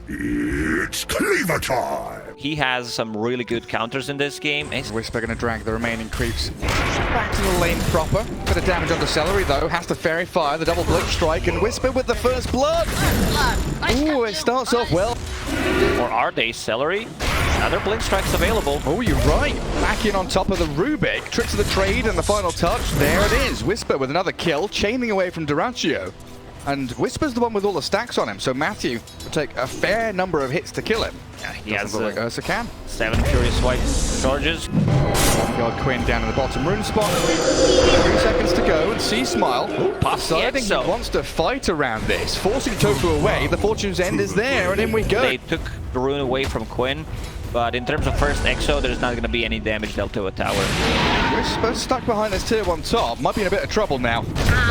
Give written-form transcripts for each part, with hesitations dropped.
It's cleaver time! He has some really good counters in this game. Wisper going to drag the remaining creeps back to the lane proper. Bit of damage onto Seleri though. Has to fairy fire the double blink strike, and Wisper with the first blood. Ooh, it starts off well. Or are they? Seleri? Another blink strikes available. Oh, you're right. Back in on top of the Rubik. Tricks of the trade and the final touch. There it is. Wisper with another kill, chaining away from dyracho. And Wisper's the one with all the stacks on him, so Matthew will take a fair number of hits to kill him. Yeah, he has like Ursa can. 7 Furious Swipe charges. Got Quinn down in the bottom rune spot. 3 seconds to go, and C.smile deciding he wants to fight around this, forcing tOfu away. The Fortune's End is there, and in we go. They took the rune away from Quinn, but in terms of first EXO, there's not going to be any damage dealt to a tower. Wisper stuck behind this tier 1 top. Might be in a bit of trouble now.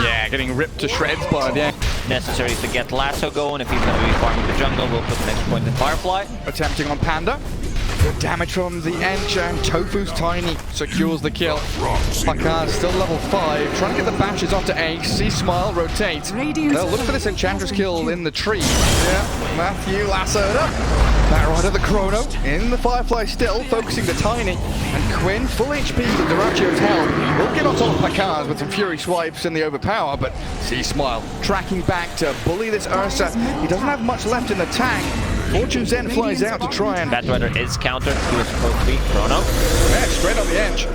Yeah, getting ripped to shreds by the necessary to get Lasso going. If he's going to be farming the jungle, we'll put the next point in Firefly. Attempting on Panda. Good damage from the Ench, and tOfu's tiny secures the kill. Pakazs still level 5, trying to get the bashes onto A.K.A. C.smile rotates. They'll look for this Enchantress kill in the trees. Yeah, Matthew lassoed up. Back right at the Chrono, in the Firefly still, focusing the tiny. And Quinn, full HP with dyracho's help, will get on top of Pakazs with some Fury swipes in the overpower, but C.smile tracking back to bully this Ursa. He doesn't have much left in the tank. Fortune's End flies out to try and... Batrider is countered. He was supposed to be Chrono. Yeah, straight on the edge.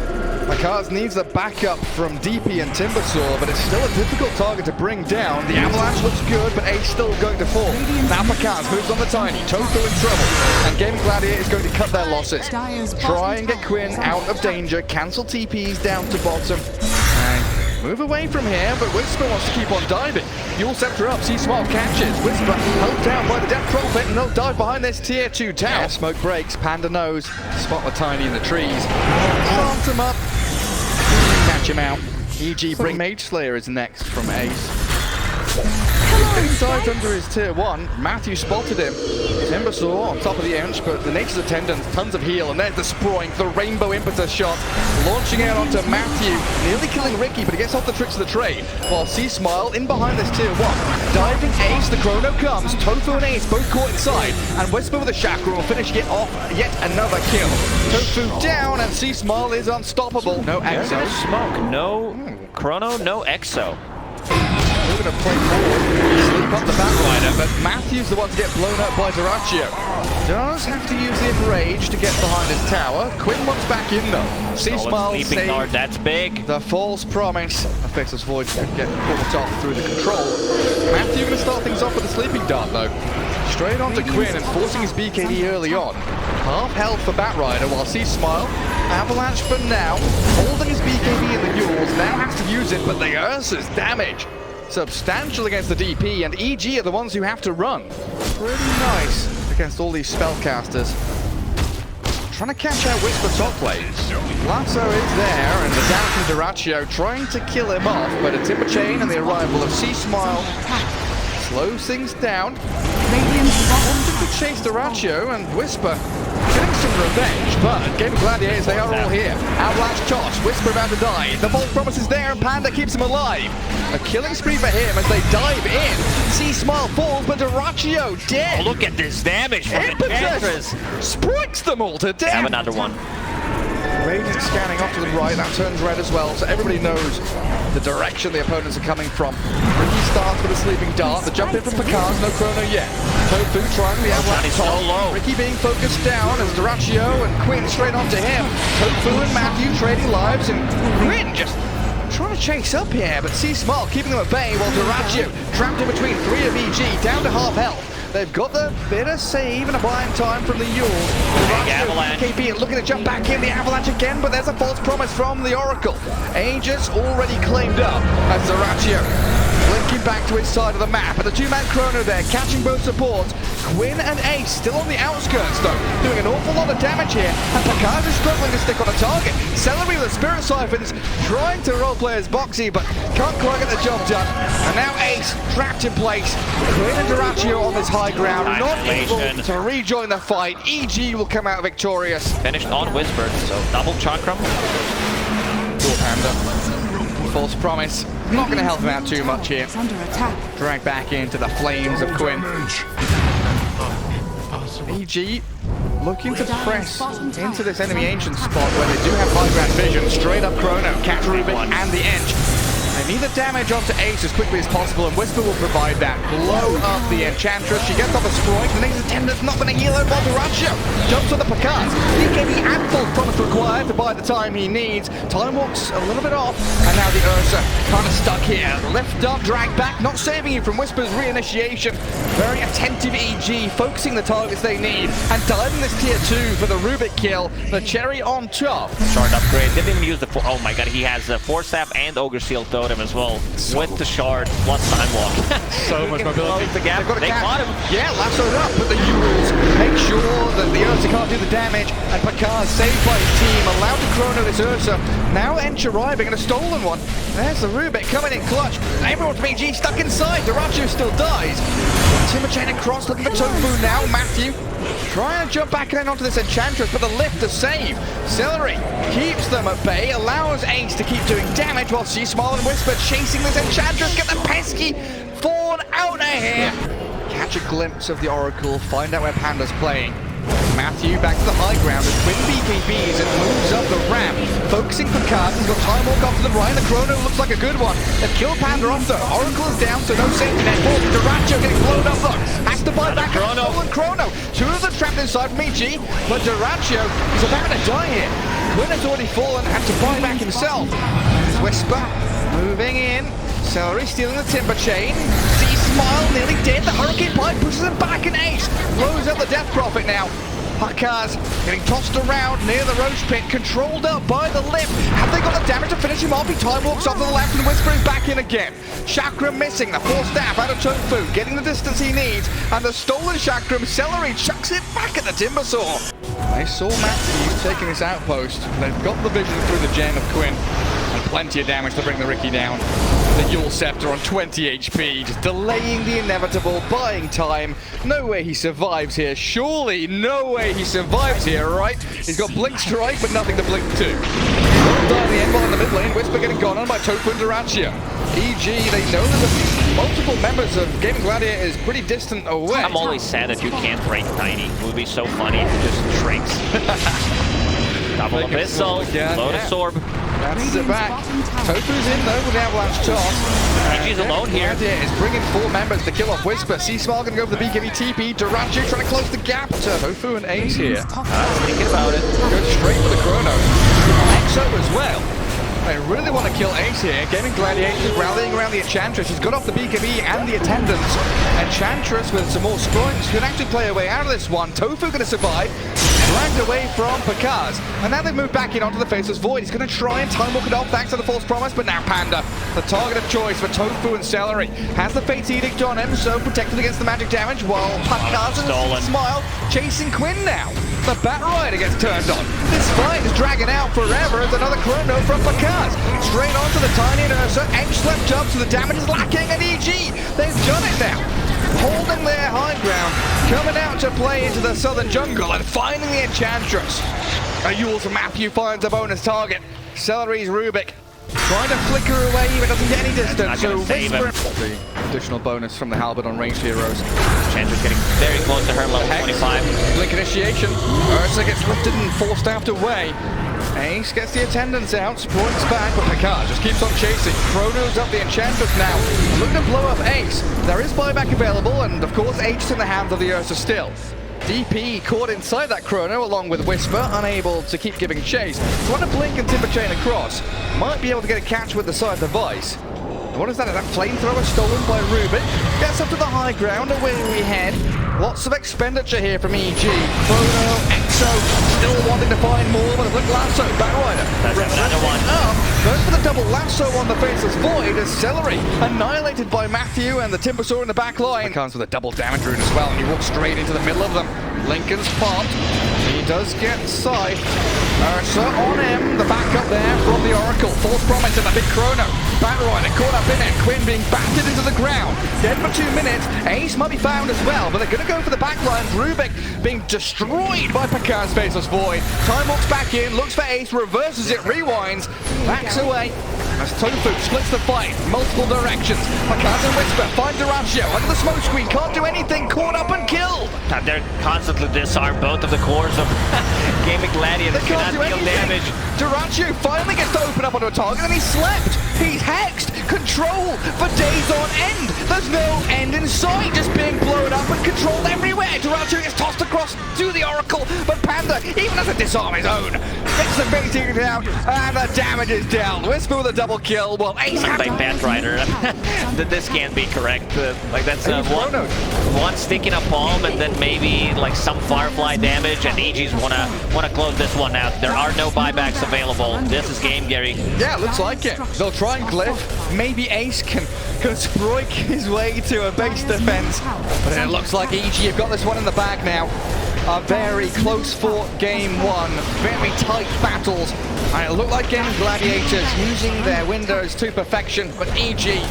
Pakazs needs a backup from DP and Timbersaw, but it's still a difficult target to bring down. The avalanche looks good, but Ace still going to fall. Now Pakazs moves on the tiny. tOfu in trouble. And Gaimin Gladiators is going to cut their losses. Try and get Quinn out of danger. Cancel TPs down to bottom. And move away from here, but Wisper wants to keep on diving. You'll scepter up, C.smile catches. Wisper held down by the Death Troll Pit, and they'll dive behind this tier 2 tower. Yeah, smoke breaks, Panda knows. Spot the tiny in the trees. Plant him up. Catch him out. E.G. bring Mage Slayer is next from Ace. Getting dived under his tier 1, Matthew spotted him. Timbersaw on top of the Ench, but the Nature's Attendant, tons of heal, and there's the Sproink, the Rainbow Impetus shot, launching out onto Matthew, nearly killing Ricky, but he gets off the tricks of the trade, while C.smile in behind this tier 1. Diving Ace, the Chrono comes, tOfu and Ace both caught inside, and Wisper with a chakra will finish it off yet another kill. tOfu down, and C.smile is unstoppable. No EXO. Smoke, no Chrono, no EXO. We're going to play forward, sleep up the Batrider, but Matthew's the one to get blown up by dyracho. Does have to use the Enrage to get behind his tower. Quinn wants back in though. C.smile saved that's big. The false promise. Affixus Void could get caught off through the control. Matthew going to start things off with a sleeping dart though. Straight onto Quinn and forcing his BKB early on. Half health for Batrider while C.smile, avalanche for now, holding his BKB in the Yules, now has to use it, but the Ursa's damage substantial against the DP, and EG are the ones who have to run. Pretty nice against all these spellcasters. Trying to catch out Wisper top lane. Lasso is there, and the down from dyracho trying to kill him off, but a Timber Chain and the arrival of C.smile slows things down. Wanted to chase dyracho, and Wisper getting some revenge, but Gaimin Gladiators, they are all here. Avalanche toss, Wisper about to die. The false promise is there, and Panda keeps him alive. A killing spree for him as they dive in. C.smile falls, but dyracho dead. Oh, look at this damage from Impetus spikes them all to death. Have another one. Radiant scanning off to the right, that turns red as well, so everybody knows the direction the opponents are coming from. Ricky starts with a sleeping dart, the jump in from Pakazs, no Chrono yet. tOfu trying the avalanche so low. Ricky being focused down as dyracho and Quinn straight onto him. tOfu and Matthew trading lives, and Quinn just trying to chase up here, but C.smile keeping them at bay while dyracho trapped in between 3 of EG, down to half health. They've got the bit of save and a buying time from the Yule. KP looking to jump back in, the avalanche again, but there's a false promise from the Oracle. Aegis already claimed up as dyracho linking back to his side of the map, and the 2-man Chrono there, catching both supports. Quinn and Ace still on the outskirts though, doing an awful lot of damage here, and Pakazs is struggling to stick on a target. Seleri with the Spirit Siphons, trying to roleplay as Boxy, but can't quite get the job done. And now Ace trapped in place. Quinn and dyracho on this high ground, not able to rejoin the fight. EG will come out victorious. Finished on Wisper, so double chakram. Panda. False promise. Not going to help him out too much here. Drag back into the flames of Quinn. EG looking to press into this enemy ancient spot where they do have high ground vision. Straight up Chrono, catch Rubik and the Edge. They need the damage onto Ace as quickly as possible, and Wisper will provide that. Blow up the Enchantress. She gets off a Sprite. The next attendant's not going to heal her. dyracho jumps on the Pakazs. BKB and full promise required to buy the time he needs. Time walks a little bit off, and now the Ursa kind of stuck here. Lift up, drag back, not saving you from Wisper's reinitiation. Very attentive EG, focusing the targets they need, and diving this tier 2 for the Rubik kill. The cherry on top. Shard upgrade. Didn't even use the oh my god, he has a Force Staff and Ogre Shield Totem as well. With the shard, plus time walk. So much mobility. The gap. They caught him. Yeah, lassoed up, but the Urals make sure that the Ursa can't do the damage, and Pakazs saved by his team, allowed to Chrono this Ursa. Now Ench arriving, and a stolen one. There's the Rubik coming in clutch. Everyone from EG stuck inside. dyracho still dies. Timber chain across, looking for tOfu now. Matthew trying to jump back in onto this Enchantress, but the lift to save. Seleri keeps them at bay, allows Ace to keep doing damage while C.smile and Wisper chasing this Enchantress. Get the pesky Fawn out of here. Catch a glimpse of the Oracle, find out where Panda's playing. Matthew back to the high ground as Quinn BKBs and moves up the ramp. Focusing Pakazs, he's got time walk off to the right. The Chrono looks like a good one. They've killed Panda off though. Oracle is down, so no safety net. dyracho getting blown up though. Has to buy back a stolen Chrono. Two of them trapped inside from EG, but dyracho is about to die here. Quinn has already fallen, had to buy back himself. Wisper moving in. Seleri stealing the timber chain. C.smile nearly dead. The Hurricane Pipe pushes him back, and Ace blows up the Death Prophet now. Pakazs getting tossed around near the Roach Pit, controlled up by the lift. Have they got the damage to finish him off? He time walks off to the left, and Wisper is back in again. Chakram missing, the Force Staff out of tOfu, getting the distance he needs, and the stolen Chakram, Seleri chucks it back at the Timber Saw. They saw Matthew taking this outpost. They've got the vision through the gem of Quinn, and plenty of damage to bring the Ricky down. The Yule Scepter on 20 HP, just delaying the inevitable, buying time. No way he survives here. Surely no way he survives here, right? He's got Blink Strike, but nothing to blink to. Well done, the Envoy in the mid lane. Wisper getting gone on by tOfu and dyracho. EG, they know there's multiple members of Gaimin Gladiators pretty distant away. I'm always sad that you can't break Tiny. It would be so funny if it just shrinks. Double Abyssal, Lotus Orb. That's it back. tOfu's in though with the Avalanche toss. EG's alone here. Is bringing 4 members to kill off Wisper. C.smile gonna go for the BKB TP. dyracho trying to close the gap to tOfu and Ace here. Thinking about it. Goes straight for the Chrono. EXO as well. They really want to kill Ace here. Gaimin Gladiators rallying around the Enchantress. She's got off the BKB and the attendants. Enchantress with some more sprites can actually play her way out of this one. tOfu going to survive. Dragged away from Pakazs. And now they've moved back in onto the Faceless Void. He's going to try and time walk it off thanks to the False Promise, but now Panda, the target of choice for tOfu and Seleri, has the Fate's Edict on him, so protected against the magic damage, while Pakazs and C.smile chasing Quinn now. The Bat Rider gets turned on. This fight is dragging out forever as another Chrono from Pakazs. Straight onto the Tiny and Ursa. Ench left up, so the damage is lacking, and EG, they've done it now. Holding their high ground, coming out to play into the southern jungle and finding the Enchantress. A Yule to Matthew finds a bonus target. Seleri's Rubik trying to flicker away, but doesn't get any distance. So Wisper, the additional bonus from the Halberd on ranged heroes. Enchantress getting very close to her level 25. Blink initiation. Ursa gets lifted and forced staffed away. Ace gets the attendants out, points back, but Pakazs just keeps on chasing. Chrono's up the Enchantress now. Looking to blow up Ace. There is buyback available, and of course Ace in the hands of the Ursa still. DP caught inside that Chrono along with Wisper, unable to keep giving chase. Trying to blink and timber chain across. Might be able to get a catch with the side device. What is that? Is that flamethrower stolen by Rubik? Gets up to the high ground, away we head. Lots of expenditure here from EG. Chrono, EXO, still wanting to find more, but a blink lasso, Bat Rider. That's another one. Goes for the double lasso on the Faceless Void as Seleri annihilated by Matthew and the Timber Saw in the back line. Comes with a double damage rune as well, and he walks straight into the middle of them. Lincoln's popped. He does get Scythe. Ursa on him. The backup there from the Oracle. False Promise and the big Chrono. Bat Rider caught up in it. Quinn being battered into the ground. Dead for 2 minutes. Ace might be found as well, but they're going to go for the backlines. Rubik being destroyed by Pakazs' Faceless Void. Time walks back in, looks for Ace, reverses it, rewinds, backs away. as tOfu splits the fight, multiple directions. Pakazs and Wisper find dyracho under the smoke screen, can't do anything, caught up and killed. They're constantly disarmed both of the cores of Gaimin Gladiators. They can't do deal anything. damage. dyracho finally gets to open up onto a target and he slept. He's hexed. Control for days on end. There's no end in sight, just being blown up and controlled everywhere. dyracho gets tossed across to the Oracle, but Panda, even has to disarm his own, gets the baiting down and the damage is down. Wisper with a double kill. Well, Ace By Batrider. This can't be correct. Like that's one stick in a palm and then maybe like some Firefly damage, and EGs wanna close this one out. There are no buybacks available. This is game, Gary. Yeah, looks like it. They'll try and glyph. Maybe Ace can sproik his way to a base defense. But it looks like EG have got this one in the bag now. A very close fought game one. Very tight battles. And it looked like Gaimin Gladiators using their windows to perfection. But EG,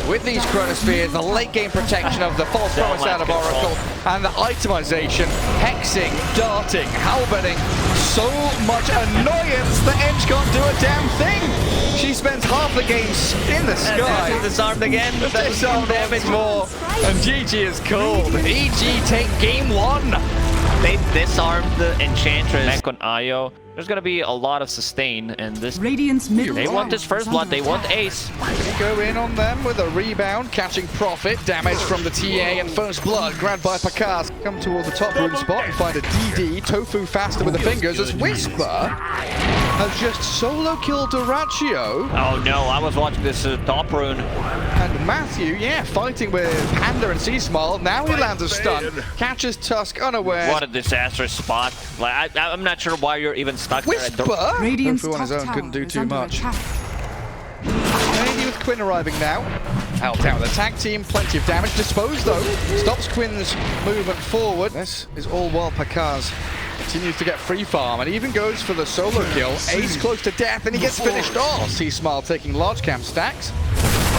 with these chronospheres, the late game protection of the false promise out of Oracle, and the itemization, hexing, darting, halberting, so much annoyance that Edge can't do a damn thing. She spends half the game in the sky. Disarmed again. Disarmed damage more. And GG is cold. EG take game one. They disarmed the Enchantress. Mech on IO. There's gonna be a lot of sustain, and this Radiant's middle. They want this first blood. They want Ace. Go in on them with a rebound, catching profit. Damage from the TA and first blood grabbed by Pakazs. Come towards the top room spot and find a DD. tOfu faster with the fingers as Wisper has just solo killed dyracho. Oh no, I was watching this top rune. And Matthew, yeah, fighting with Panda and C.smile. Now he lands a stun, catches Tusk unaware. What a disastrous spot. Like I'm not sure why you're even stuck Whisper? there. Radiant's tOfu on his top own tower couldn't do is too under much. attack. Maybe with Quinn arriving now. Helped out with the tag team, plenty of damage. Disposed though, stops Quinn's movement forward. This is all while Pakazs continues to get free farm and even goes for the solo kill. Ace close to death and he gets finished off. C.smile taking large camp stacks.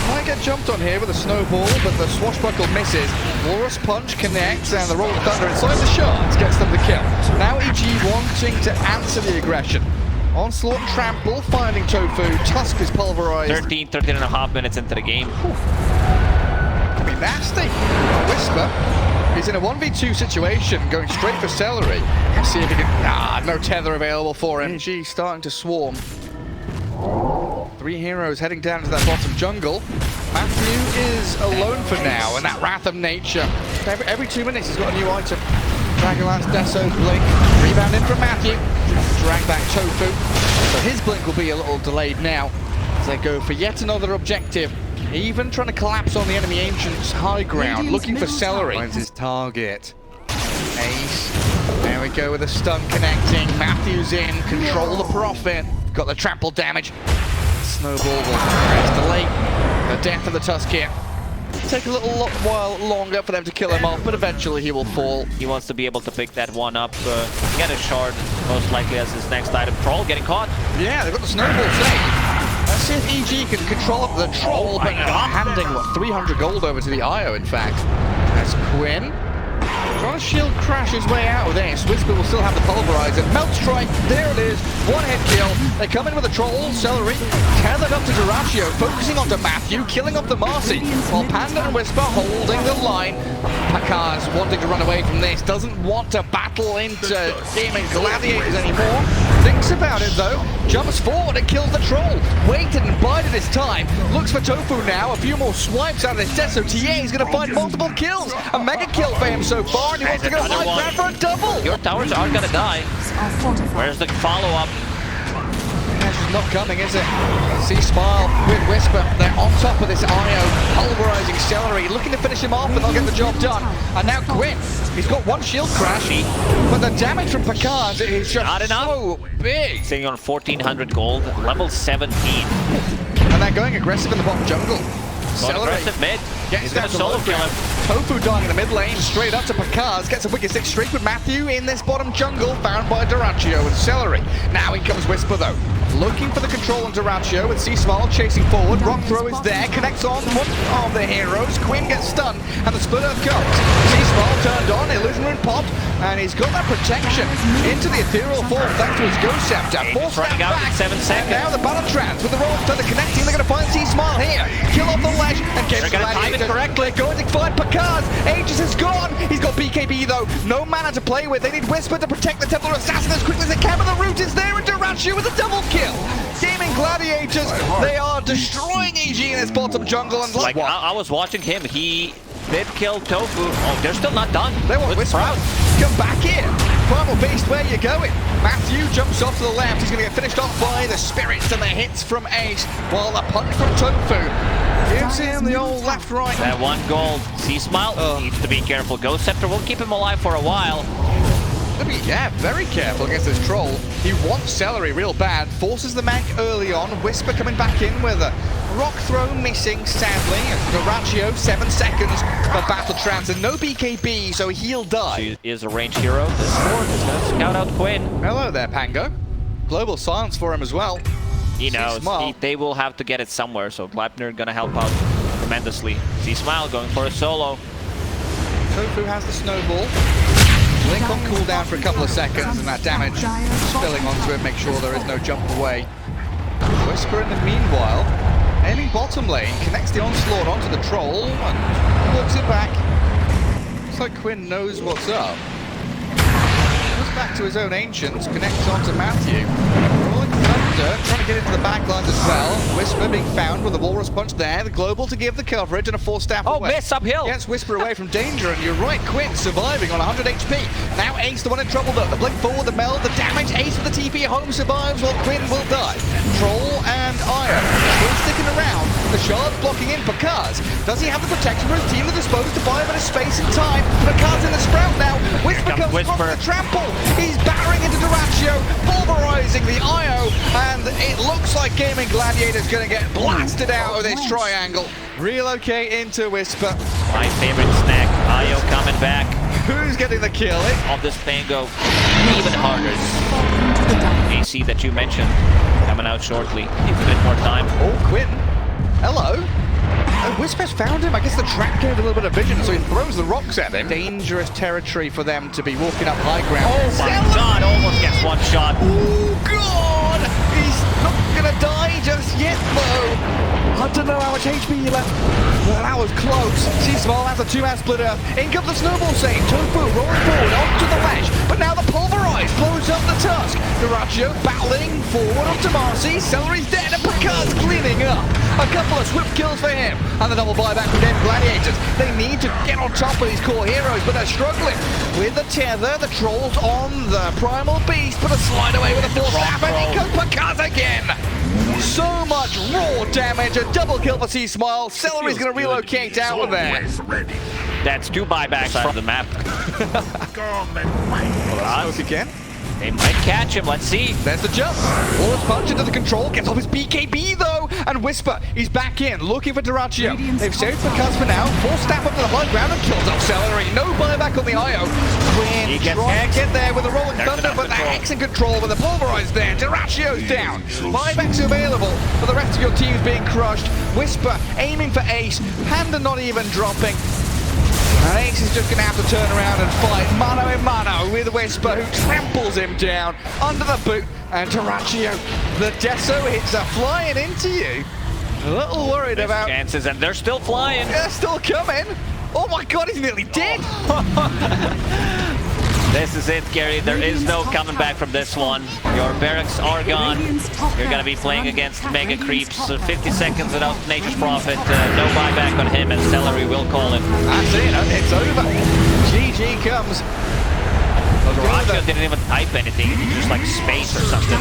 Might get jumped on here with a snowball, but the swashbuckle misses. Walrus punch connects and the roll of thunder inside the shards gets them the kill. Now EG wanting to answer the aggression. Onslaught and trample, finding tOfu. Tusk is pulverized. 13 and a half minutes into the game. Could be nasty. Whisper, he's in a 1v2 situation, going straight for Seleri. Let's see if he can... no tether available for him. EG starting to swarm. 3 heroes heading down to that bottom jungle. Matthew is alone for now, and that Wrath of Nature. Every 2 minutes he's got a new item. Dragonlance, Deso, Blink. Rebound in from Matthew. Drag back tOfu. So his Blink will be a little delayed now as they go for yet another objective. Even trying to collapse on the enemy Ancient's high ground, looking for Seleri. Finds his target. Ace. There we go with a stun connecting. Matthew's in. Control the profit. Got the trample damage. Snowball will delay the death of the Tusk here. Take a little while longer for them to kill him off, but eventually he will fall. He wants to be able to pick that one up, get a shard, most likely as his next item. Troll getting caught. Yeah, they've got the snowball save. Let's see if EG can control the troll, but handing, 300 gold over to the IO, in fact. That's Quinn. Trying to shield crash his way out with this. Wisper will still have the pulverizer. Melt strike, there it is. One hit kill. They come in with a troll. Seleri tethered up to dyracho, focusing onto Matthew, killing off the Marcy. While Panda and Wisper holding the line. Pakazs wanting to run away from this. Doesn't want to battle into Gaimin Gladiators anymore. Thinks about it though. Jumps forward and kills the troll. Waited and bided his time. Looks for tOfu now. A few more swipes out of this Deso. TA is going to find multiple kills. A mega kill for him so far. And he wants to go live back for a double. Your towers aren't gonna die. Where's the follow-up? She's not coming, is it? C.smile with Wisper. They're on top of this IO, pulverizing Seleri, looking to finish him off, and they'll get the job done. And now Quinn, he's got one shield crash, but the damage from Pakazs is just not enough. So big. Sitting on 1,400 gold, level 17. And they're going aggressive in the bottom jungle. Aggressive mid. He's gonna solo kill him. tOfu dying in the mid lane, straight up to Pakazs, gets a wicked 6 streak with Matthew in this bottom jungle, found by dyracho and Seleri. Now in comes Wisper though, looking for the control on dyracho with C.smile chasing forward. Rock throw is there, connects on one of the heroes. Quinn gets stunned, and the split earth comes. C.smile turned on, illusion rune popped. and he's got that protection into the ethereal form thanks to his Ghost Scepter. Force that running out back. in 7 seconds. Now the battle trans with the roll thunder connecting. They're going to find C.smile here. Kill off the ledge and get They're going to time it correctly. Going to find Pakazs. Aegis is gone. He's got BKB though. No mana to play with. They need Wisper to protect the Templar Assassin as quickly as they can, but the root is there, and dyracho with a double kill. Gaimin Gladiators, they are destroying EG in this bottom jungle. And like I was watching him, he did kill tOfu. Oh, they're still not done. They want Wisper. Come back in. Primal Beast, where you going? Matthew jumps off to the left. He's going to get finished off by the spirits and the hits from Ace, while the punch from tOfu gives him the old left-right. That one gold. C.smile needs to be careful. Ghost Scepter will keep him alive for a while. Yeah, very careful against this troll. He wants Seleri real bad. Forces the mech early on. Wisper coming back in with a rock throw missing, sadly. dyracho, 7 seconds for battle trans and no BKB, so he'll die. She is a ranged hero. This Ford is going to scout out Quinn. Hello there, Pango. Global silence for him as well. He knows. They will have to get it somewhere, so Gleipnir going to help out tremendously. C.smile going for a solo. tOfu has the snowball. Blink on cooldown for a couple of seconds, and that damage spilling onto it, make sure there is no jump away. Wisper in the meanwhile, aiming bottom lane, connects the onslaught onto the troll, and walks it back. Looks like Quinn knows what's up. Goes back to his own ancients, connects onto Matthew. Rolling thunder, trying to get into the back lines as well. Wisper being found with a walrus punch there. The global to give the coverage and a 4-staff away. Oh, miss uphill. Gets Wisper away from danger, and you're right, Quinn surviving on 100 HP. Now Ace the one in trouble though. The blink forward, the meld, the damage. Ace with the TP home survives while Quinn will die. Troll and Iron. Quinn sticking around. The shard's blocking in Pakazs. Does he have the protection for his team to dispose to buy him a space and time? Pakazs in the sprout now. Wisper comes from the trample. He's battering into dyracho, pulverizing the IO, and it looks like Gaimin Gladiators going to get blasted out of this triangle. Relocate into Wisper. My favorite snack, IO coming back. Who's getting the kill? Of this Pango, even harder. AC that you mentioned, coming out shortly. Needs a bit more time. Oh, Quinn. Hello. Wisper's found him. I guess the trap gave a little bit of vision, so he throws the rocks at him. Dangerous territory for them to be walking up high ground. Oh my god, almost gets one shot. Oh god! He's not gonna die just yet, though. I don't know how much HP he left. Well, that was close. C.smile has a 2-man splitter. In comes the snowball save. tOfu rolling forward onto the ledge, but now the pulverize blows up the tusk. dyracho battling forward onto Marcy. Seleri's dead and Pakazs cleaning up. A couple of swift kills for him, and the double buyback from Gaimin Gladiators. They need to get on top of these core heroes, but they're struggling. With the tether, the trolls on the primal beast, but a slide away with a full staff, and in comes Pakazs again. So much raw damage, a double kill for C.smile. Seleri's going to relocate out of there. That's 2 buybacks from the map. Smoke again. They might catch him, let's see. There's the jump. Walrus punch into the control, gets off his BKB though, and Wisper, he's back in, looking for dyracho. They've saved Pakazs for now, 4-staff up to the high ground and kills off Seleri. No buyback on the IO. Quinn trying to get there with a rolling thunder, but the Hex in control with the pulverize there. dyracho's down. Buybacks available, but the rest of your team's being crushed. Wisper aiming for Ace, Panda not even dropping. And Ace is just going to have to turn around and fight mano a mano with Wisper, who tramples him down under the boot. And dyracho, the Deso hits are flying into you. A little worried about chances, and they're still flying. They're still coming. Oh my god, he's nearly dead. This is it, Gary. There is no coming back from this one. Your barracks are gone. You're going to be playing against Mega Creeps. 50 seconds without Nature's Prophet. No buyback on him, and Seleri will call him. That's it. It's over. GG comes. dyracho didn't even type anything. He just like space or something.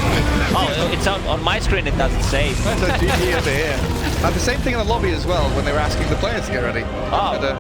Oh, it's on my screen. It doesn't say. That's a GG over here. And the same thing in the lobby as well when they were asking the players to get ready. Oh.